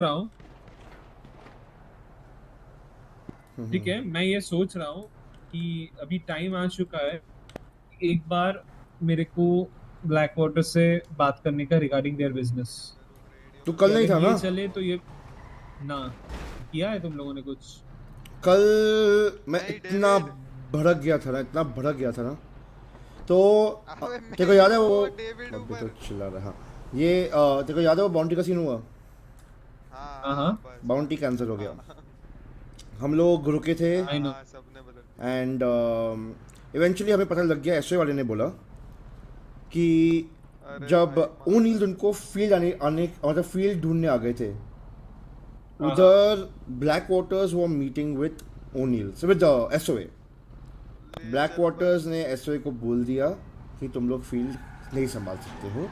रहा हूँ। ठीक हम्म। है, मैं ये सोच रहा हूँ कि अभी टाइम आ चुका है। एक बार मेरे को ब्लैक वाटर से बात करने का रिगार्डिंग देयर बिजनेस, तू कि कल नहीं अगर था ये ना? चले तो ये ना। किया है तुम लोगों ने कुछ? कल मैं नहीं इतना डेविड। भड़क गया था ना, इतना भड़क गया था ना। तो अबे तेरे मैं को ही याद है हूँ वो? वो डेविड अभी तो ऊपर। चिल्ला रहा। ये तेरे को याद है वो बाउंटी का सीन हुआ? हाँ हाँ हाँ हाँ, बस हाँ। बाउंटी कैंसिल हो गया। हाँ हम लोग रुके थे आई हाँ नो। हाँ सबने बदल दी। एंड इवेंचुअली हमें पता लग गया, एसओए वाले ने बोला कि अरे जब भाई ओ मार नील रहे उनको फील्ड आने आने मतलब फील्ड ढूंढने आ गए थे, हाँ हाँ, उधर ब्लैक वाटर्स वो meeting with O'Neill with SOA. ले ब्लैक चल वाटर्स बस। ने एसओए को बोल दिया कि तुम लोग फील्ड नहीं संभाल सकते हो,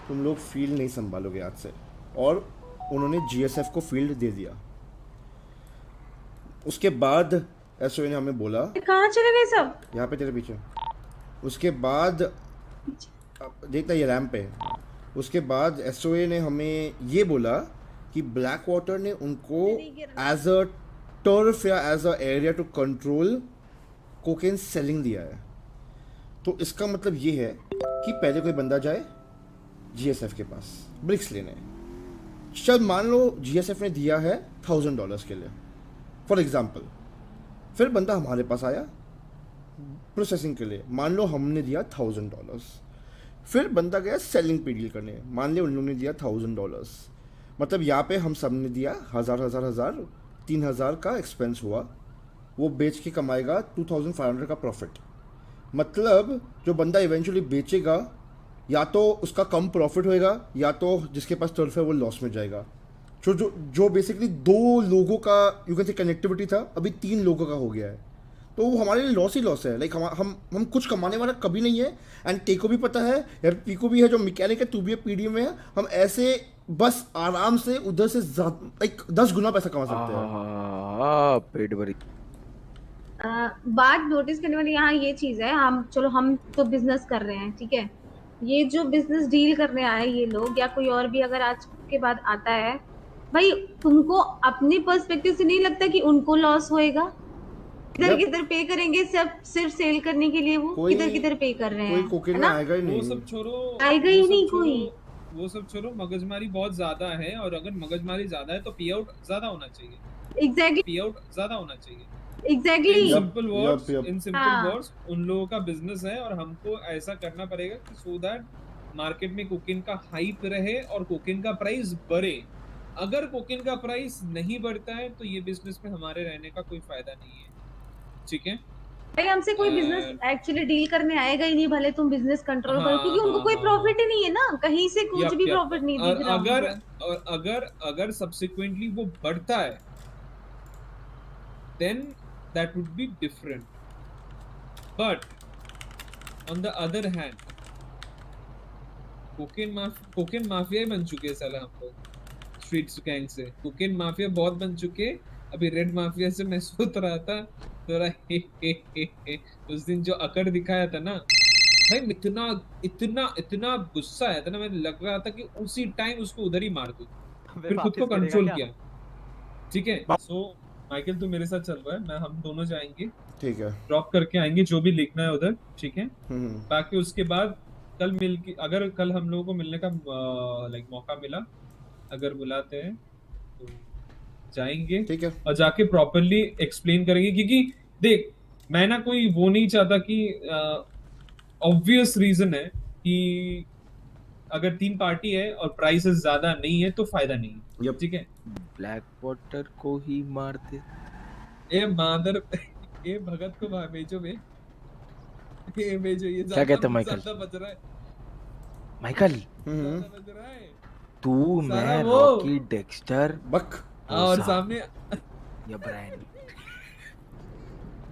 तुम लोग फील्ड नहीं संभालोगे आज से। और उन्होंने जीएसएफ को फील्ड दे दिया। उसके बाद एसओए ने हमें बोला, कहाँ चले गए सब? यहाँ पे तेरे पीछे। उसके बाद अब देखना ये रैम पे है। उसके बाद एसओए ने हमें ये बोला कि ब्लैक वाटर ने उनको मुझे नहीं गिरना। एज अ टर्फ या as a area to control cocaine selling दिया है। तो इसका मतलब ये है कि पहले कोई बंदा जाए जीएसएफ के पास ब्रिक्स लेने। चल मान लो जीएसएफ ने दिया है $1000 के लिए फॉर एग्जाम्पल। फिर बंदा हमारे पास आया प्रोसेसिंग के लिए, मान लो हमने दिया $1000। फिर बंदा गया सेलिंग पे डील करने, मान लिया उन लोगों ने दिया $1000। मतलब यहाँ पे हम सब ने दिया हज़ार हज़ार हज़ार, 3000 का एक्सपेंस हुआ। वो बेच के कमाएगा 2500 का प्रॉफिट। मतलब जो बंदा इवेंचुअली बेचेगा, या तो उसका कम प्रॉफिट होएगा या तो जिसके पास टर्फ है वो लॉस में जाएगा। जो जो जो बेसिकली दो लोगों का यू कैन से कनेक्टिविटी था, अभी 3 लोगों का हो गया है। तो वो हमारे लिए लॉस ही लॉस है। लाइक हम कुछ कमाने वाला कभी नहीं है। एंड टे को भी पता है यार, पी को भी है जो मैकेनिक है, तू भी है पीडी में है। हम ऐसे बस आराम से उधर से लाइक 10 गुना पैसा कमा सकते हैं। पेट भरी। बात नोटिस करने वाली यहाँ ये चीज है, हम चलो हम तो बिजनेस कर रहे हैं, ठीक है। ये जो बिजनेस डील करने आए ये लोग या कोई और भी अगर आज के बाद आता है, भाई तुमको अपने पर्सपेक्टिव से नहीं लगता कि उनको लॉस होएगा? किधर जब किधर पे करेंगे सब सिर्फ सेल करने के लिए, वो कोई किधर किधर पे कर रहे कोई हैं, कोकेन है में ना? आएगा ही वो नहीं। सब छोड़ो। आएगा वो ही सब नहीं छोड़ो। कोई। वो सब छोड़ो, मगजमारी बहुत ज्यादा है, और अगर मगजमारी ज्यादा है तो पे आउट ज्यादा होना चाहिए। एग्जैक्टली पे आउट ज्यादा होना चाहिए। Exactly. Yup yup yup. In simple हाँ वर्ड्स उन लोगों का बिजनेस है, और हमको ऐसा करना पड़ेगा कि सो दैट मार्केट में कोकेन का हाइप रहे और कोकेन का प्राइस बढ़े। अगर कोकेन का प्राइस नहीं बढ़ता है तो ये बिजनेस में हमारे रहने का कोई फायदा नहीं है। ठीक है। भाई हमसे कोई बिजनेस अ, एक्चुअली डील करने आएगा ही नहीं, भले तुम बिजनेस कंट्रोल करो, हाँ क्योंकि उनको हाँ कोई हाँ हाँ, प्रॉफिट ही नहीं है ना, कहीं से कुछ यप भी यप। प्रॉफिट नहीं और दिख रहा अगर उनको। और अगर अगर सब्सिक्वेंटली वो बढ़ता है, then that would be different. But on the other hand, cocaine mafia ही बन चुके हैं साला हम लोग। स्ट्रीट गैंग से कोकेन माफिया बहुत बन चुके। अभी रेड माफिया से मैं सोच रहा था थोड़ा हे। उस दिन जो अकड़ दिखाया था ना भाई, इतना इतना इतना गुस्सा आया था ना, मैंने लग रहा था कि उसी टाइम उसको उधर ही मार दूं। अबे फिर खुद को वापस करेगा कंट्रोल क्या? किया। ठीक है। सो माइकल तू मेरे साथ चल रहा है, मैं हम दोनों जाएंगे, ठीक है। ड्रॉप करके आएंगे जो भी लिखना है उधर। ठीक है। हम्म। बाकी उसके बाद कल मिल के, अगर कल हम लोगों को मिलने का लाइक मौका मिला, अगर बुलाते हैं तो जाएंगे ठीक है। और जाके प्रॉपरली एक्सप्लेन करेंगे। क्योंकि देख, मैं ना कोई वो नहीं चाहता कि ऑब्वियस रीजन है कि अगर 3 पार्टी है और प्राइसेस ज्यादा नहीं है तो फायदा नहीं है। यप। ठीक है। ब्लैक वाटर को ही मारते। ए मादर ए भगत को भेजो बे। ये भेजो, ये क्या ज्यादा कहते हैं माइकल? ज्यादा बच रहा है। माइकल, हम्म। ज्यादा बच रहा है तू, सारा मैं, वो। रॉकी, डेक्स्टर, बक। और ओसा सामने या ब्रायन।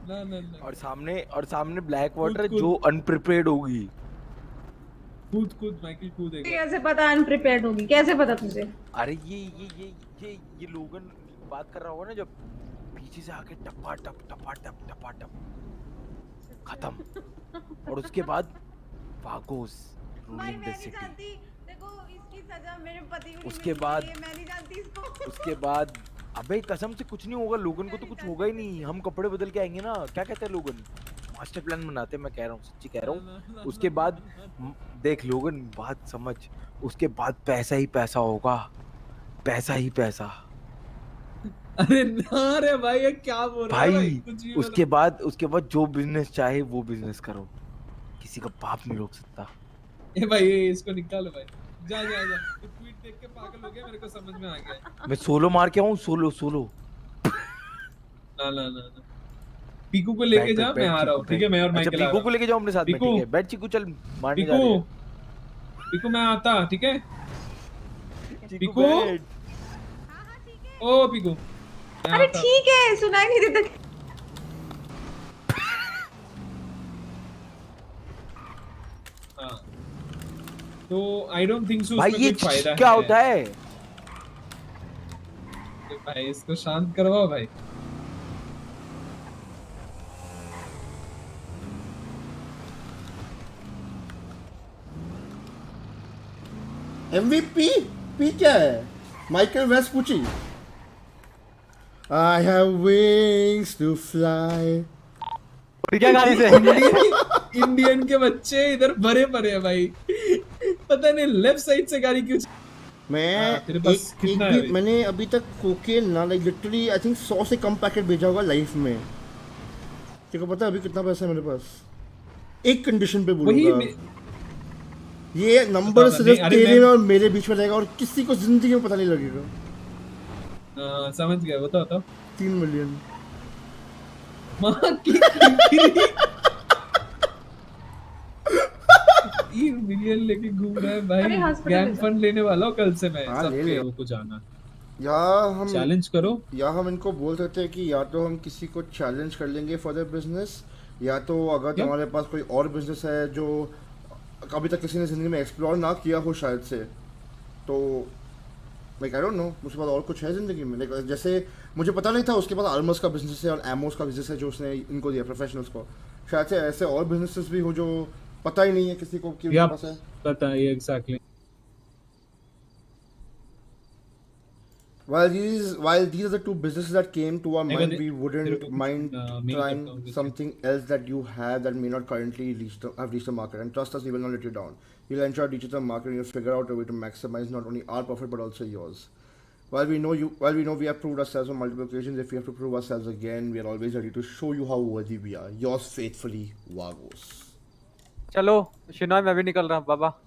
ना ना ना, और सामने ब्लैक कूद वाटर कूद जो अनप्रिपेयर्ड होगी। कूद कूद माइकल कूदेगा। कैसे पता अनप्रिपेयर्ड होगी? कैसे पता तुझे? अरे ये लोगन बात कर रहा होगा ना, जब पीछे से आके टपा टप टपा टप खत्म। और उसके बाद वागोस भाई रूलिंग मैं द नहीं सिटी। जानती, मेरे को इसकी सजा मेरे पति को नहीं उसके मिलनी बाद- चाहिए, मैं नहीं जानती इसको। उसके बाद अबे कसम से कुछ नहीं होगा, लोगन को तो कुछ होगा ही नहीं, हम कपड़े बदल के आएंगे ना, क्या कहते हैं लोगन, मास्टर प्लान बनाते हैं, मैं कह रहा हूँ, सच्ची कह रहा हूँ। उसके बाद देख लोगन, बात समझ, उसके बाद पैसा ही पैसा होगा, पैसा ही पैसा अरे ना रे भाई, ये क्या बोल रहा है भाई। कुछ भी उसके बाद जो बिजनेस चाहे वो बिजनेस करो, किसी का बाप नहीं रोक सकता। ए भाई, ये इसको निकालो भाई, जा जा जा, तो ट्वीट देख के पागल हो गया, मेरे को समझ में आ गया। मैं सोलो मार के आऊँ, सोलो ना ना ना ना, पीकू को लेके जा, मैं आ रहा हूँ, ठीक है, मैं और अच्छा माइकल आ पीकू को रहा लेके जाओ अपने साथ में, पीकू। ठीक है, बैठ चिकू, चल मारने जा रहे पीकू हैं। पीकू मैं आता, ठीक है। चिकू पीकू? बैठ। ओ पीकू, मैं अरे आता। ठीक है, सुनाई नहीं देता। हाँ, तो आई डोंट थिंक सो भाई उसमें ये कोई फायदा क्या है। होता है? भाई इसको शांत करवाओ भाई। MVP पी क्या है? Michael Vespucci. I have wings to fly. क्या गाड़ी से? इंडियन के बच्चे इधर भरे पड़े हैं भाई, पता नहीं लेफ्ट साइड से गाड़ी क्यों। मैं तेरे पास एक कितना है भी अभी? मैंने अभी तक कोकेन ना लाइक लिटरली आई थिंक 100 से कम पैकेट भेजा होगा लाइफ में। तेरे को पता है अभी कितना पैसा है मेरे पास? एक कंडीशन पे वही बोलूंगा, ये नंबर बता, सिर्फ नहीं, अरे तेरे मैं- और मेरे बीच में रहेगा और किसी को जिंदगी में पता नहीं लगेगा। समझ गया, बताओ 3 मिलियन। माँ की किरकिरी। 3 मिलियन लेके घूम रहा है अरे भाई, hospital गैंग ले जा। फंड लेने वाला हूँ कल से मैं। हाँ, सब ले ले। पे को जाना, हम चैलेंज करो। या हम इनको बोल सकते हैं कि या तो हम किसी को चैलेंज कर लेंगे फॉर द बिजनेस, या तो अगर क्या? तुम्हारे पास कोई और बिजनेस है जो अभी तक किसी ने जिंदगी में एक्सप्लोर ना किया हो शायद से, तो लाइक आई डोंट नो, उसके बाद और कुछ है जिंदगी में। लाइक जैसे मुझे पता नहीं था उसके पास आर्मर्स का बिजनेस है और एमोस का बिजनेस है जो उसने इनको दिया प्रोफेशनल्स को। शायद से ऐसे और बिजनेसेस भी हो जो पता ही नहीं है किसी को कि उनके या पास है। बताइए exactly. While these are the two businesses that came to our अगर mind, दे- we तेरे wouldn't को mind mail trying करता हूँ कुछ। something else that you have that may not currently have reached the market. And trust us, we will not let you down. We'll ensure it reaches the market and you'll figure out a way to maximize not only our profit but also yours. While we know we have proved ourselves on multiple occasions, if we have to prove ourselves again, we are always ready to show you how worthy we are. Yours faithfully, Vagos. चलो शिनॉय, मैं भी निकल रहा हूँ बाबा।